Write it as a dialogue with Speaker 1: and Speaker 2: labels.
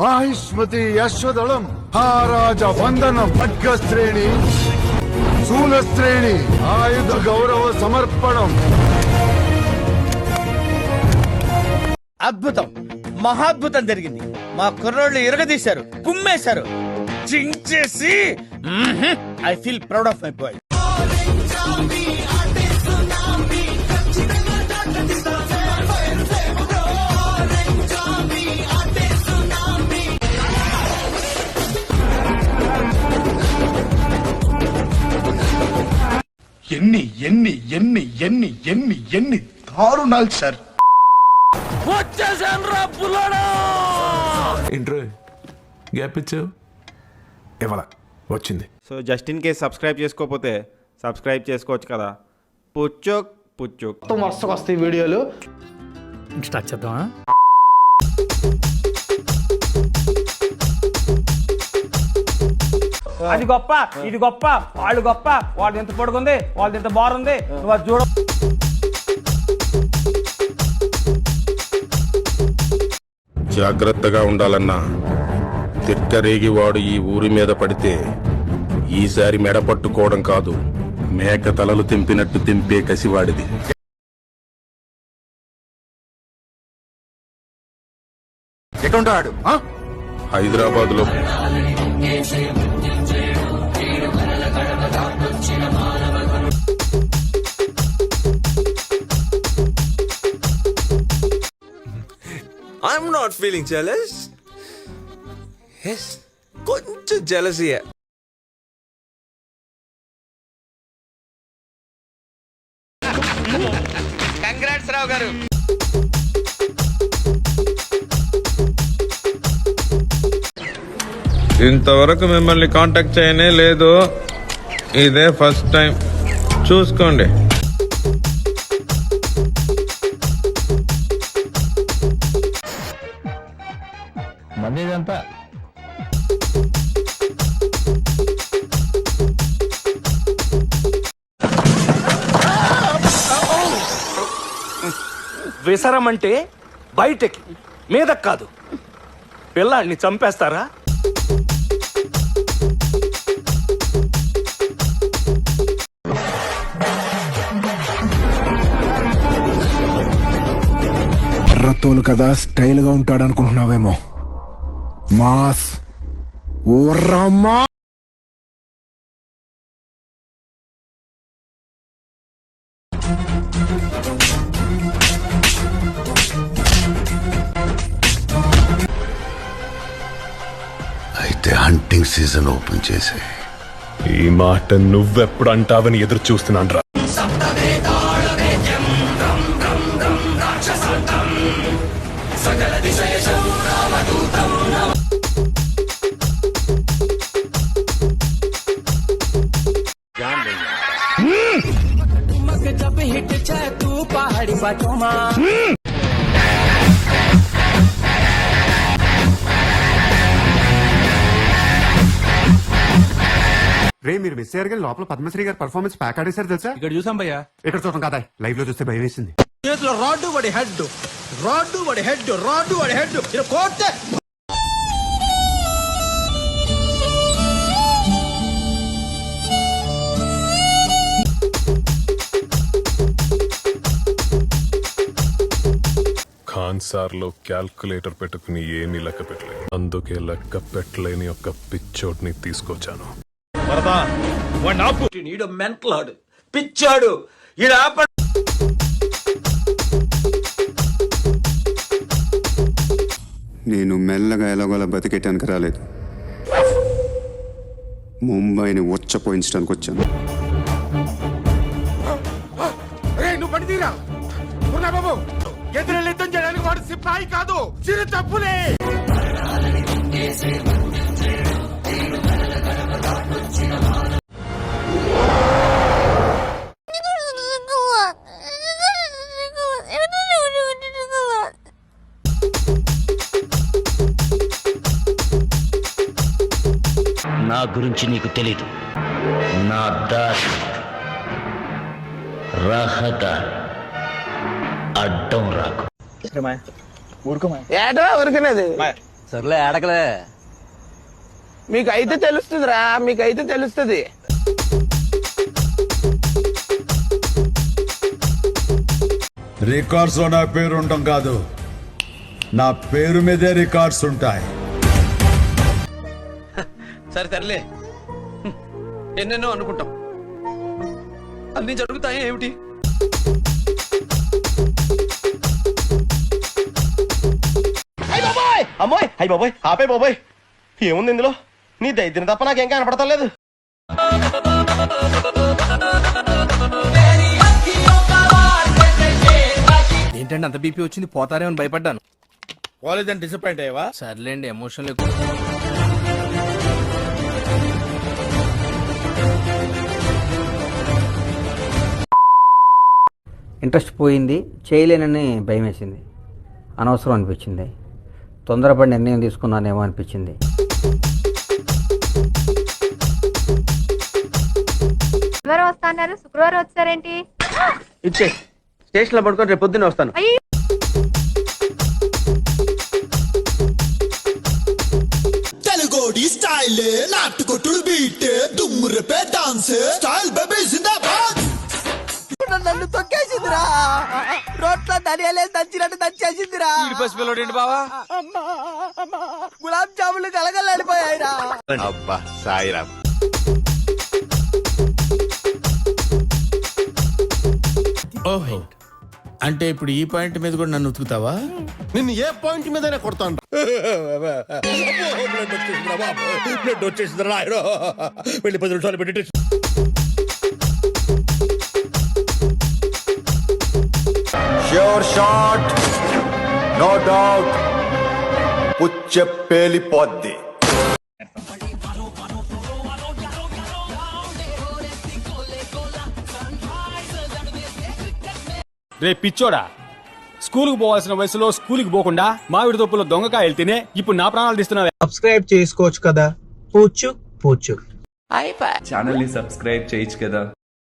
Speaker 1: మాహిష్మతి యశ్వదళం మహారాజ వందనం ఖడ్గశ్రేణి శూలశ్రేణి ఆయుధ గౌరవ సమర్పణం.
Speaker 2: అద్భుతం, మహాద్భుతం జరిగింది. మా కుర్రోళ్ళు ఇరగదీశారు, కుమ్మేశారు, చించేసి. I feel proud of my boy.
Speaker 3: ఎన్ని ఎన్ని ఎన్ని ఎన్ని ఎన్ని ఎన్ని దారుణాలు సార్.
Speaker 4: ఇంట్రో గ్యాప్ ఇచ్చావు
Speaker 1: ఇవాళ వచ్చింది.
Speaker 5: So just in case subscribe చేసుకోకపోతే సబ్స్క్రైబ్ చేసుకోవచ్చు కదా. పుచ్చోక్ పుచ్చోక్
Speaker 6: వరుసకు వస్తాయి వీడియోలు.
Speaker 7: స్టార్ట్ చేద్దామా?
Speaker 6: అది గొప్ప, ఇది గొప్ప, వాళ్ళు గొప్ప, వాళ్ళు ఎంత పొడుగుంది, వాళ్ళు ఎంత బాగుంది, నువ్వు అది చూడ.
Speaker 8: జాగ్రత్తగా ఉండాలన్నా. తిక్కరేగి వాడు ఈ ఊరి మీద పడితే ఈసారి మెడ పట్టుకోవడం కాదు, మేక తలలు తెంపినట్టు తెంపే కసివాడిది.
Speaker 1: ఎటుంటాడు?
Speaker 8: హైదరాబాద్ లో
Speaker 4: I'm not feeling jealous. Yes, కొంచెం jealousy.
Speaker 2: కంగ్రాట్స్ రావు గారు.
Speaker 9: ఇంతవరకు మిమ్మల్ని కాంటాక్ట్ చేయనే లేదు, ఇదే ఫస్ట్ టైం, చూసుకోండి.
Speaker 7: మందేదంతా
Speaker 3: విసరం అంటే బయటకి, మీదకి కాదు. పిల్లాడిని చంపేస్తారా?
Speaker 1: ఎర్రతోలు కదా స్టైల్ గా ఉంటాడు అనుకుంటున్నావేమో. మాస్ ఓర్రమ్మా.
Speaker 8: అయితే హంటింగ్ సీజన్ ఓపెన్ చేసే.
Speaker 3: ఈ మాట నువ్వెప్పుడు అంటావని ఎదురు చూస్తున్నాను రా.
Speaker 1: రే, మీరు మిస్ అయ్యారు కానీ లోపల పద్మశ్రీ గారు పర్ఫార్మెన్స్ ప్యాక్ ఆడేశారు తెలుసా?
Speaker 6: ఇక్కడ చూసాం భయ్యా.
Speaker 1: ఇక్కడ చూడటం కాదా, లైవ్ లో చూస్తే భయం వేసింది.
Speaker 2: చేతిలో రాడ్డు వాడి హెడ్, రాడ్డు వాడి హెడ్, రాడ్డు వాడి హెడ్, ఇలా కోస్తే.
Speaker 3: ఖాన్ సార్ లో క్యాల్కులేటర్ పెట్టుకుని ఏమీ లెక్క పెట్టలేదు, అందుకే లెక్క పెట్టలేని ఒక పిచ్చోడ్ని తీసుకొచ్చాను.
Speaker 2: మెంటలాడు, పిచ్చాడు, ఇలా
Speaker 8: నేను మెల్లగా ఎలాగోలా బతికేటానికి రాలేదు, ముంబైని ఉచ్చపోయించడానికి వచ్చాను.
Speaker 1: నువ్వు పడి తీరా బాబు. ఎదురెళ్ళి యుద్ధం చేయడానికి వాడు సిపాయి కాదు, చిరు తప్పులే.
Speaker 7: నా గురించి నీకు తెలీదు. నా దారి రహదారి, అడ్డం రాకు.
Speaker 6: ఏటో ఊరుకునేది.
Speaker 7: సర్లే ఆడకలే.
Speaker 2: మీకు అయితే తెలుస్తుందిరా, మీకైతే తెలుస్తుంది.
Speaker 10: రికార్డ్స్ లో నా పేరు ఉండడం కాదు, నా పేరు మీదే రికార్డ్స్ ఉంటాయి.
Speaker 7: సరే సర్లే, ఎన్నెన్నో అనుకుంటాం, అన్ని జరుగుతాయి ఏమిటి?
Speaker 2: అమ్మోయ్, అయ్యి బాబోయ్, ఆపే బాబోయ్, ఏముంది ఇందులో? నీ దైత్యం తప్ప నాకేం కనపడతలేదు.
Speaker 7: ఏంటంటే అంత బీపీ వచ్చింది, పోతారేమని భయపడ్డాను.
Speaker 2: కాలేజ్ డిసప్పాయింట్ అయ్యావా?
Speaker 7: సర్లేండి, ఎమోషనల్.
Speaker 6: ఇంట్రెస్ట్ పోయింది, చేయలేనని భయం వేసింది, అనవసరం అనిపించింది, తొందరపడి నిర్ణయం తీసుకున్నానేమో అనిపించింది.
Speaker 11: శుక్రవారం వస్తాన్నారు, శుక్రవారం వచ్చారేంటి?
Speaker 2: ఇచ్చే స్టేషన్ లో పడుకొని రేపు పొద్దున్నే వస్తాను.
Speaker 10: తెలుగోడి స్టైల్ నాటుకొట్టుడు బీట్ దుమ్ము రేపే డాన్స్ స్టైల్ బేబీ జిందాబాద్.
Speaker 2: నన్ను తొక్కేసిందిరా, రోట్లో ధనియాలే దంచినట్టు దంచేసిందిరా.
Speaker 7: బావా
Speaker 2: గులాబ్ జాములు కలగలాడిపోయాయిరా.
Speaker 8: అబ్బా సాయిరామ్.
Speaker 10: ఓహో, అంటే ఇప్పుడు ఈ పాయింట్ మీద కూడా నన్ను ఉతుకుతావా?
Speaker 8: నిన్ను ఏ పాయింట్ మీదనే కొడతాను.
Speaker 10: బ్లడ్ వచ్చేసింది రాయరో, వెళ్ళి 10 నిమిషాలు పెట్టి.
Speaker 8: ష్యూర్ షాట్, నో డౌట్, పుచ్చ పేలిపోద్ది.
Speaker 6: రే పిచ్చోడా, స్కూల్కి పోవాల్సిన వయసులో స్కూల్కి పోకుండా మామిడి తొప్పులో దొంగకాయలు తినే ఇప్పుడు నా ప్రాణాలు తీస్తున్నావే.
Speaker 7: సబ్స్క్రైబ్ చేసుకోవచ్చు కదా, పూచు పూచు.
Speaker 5: ఛానల్ ని సబ్స్క్రైబ్ చేయొచ్చు కదా.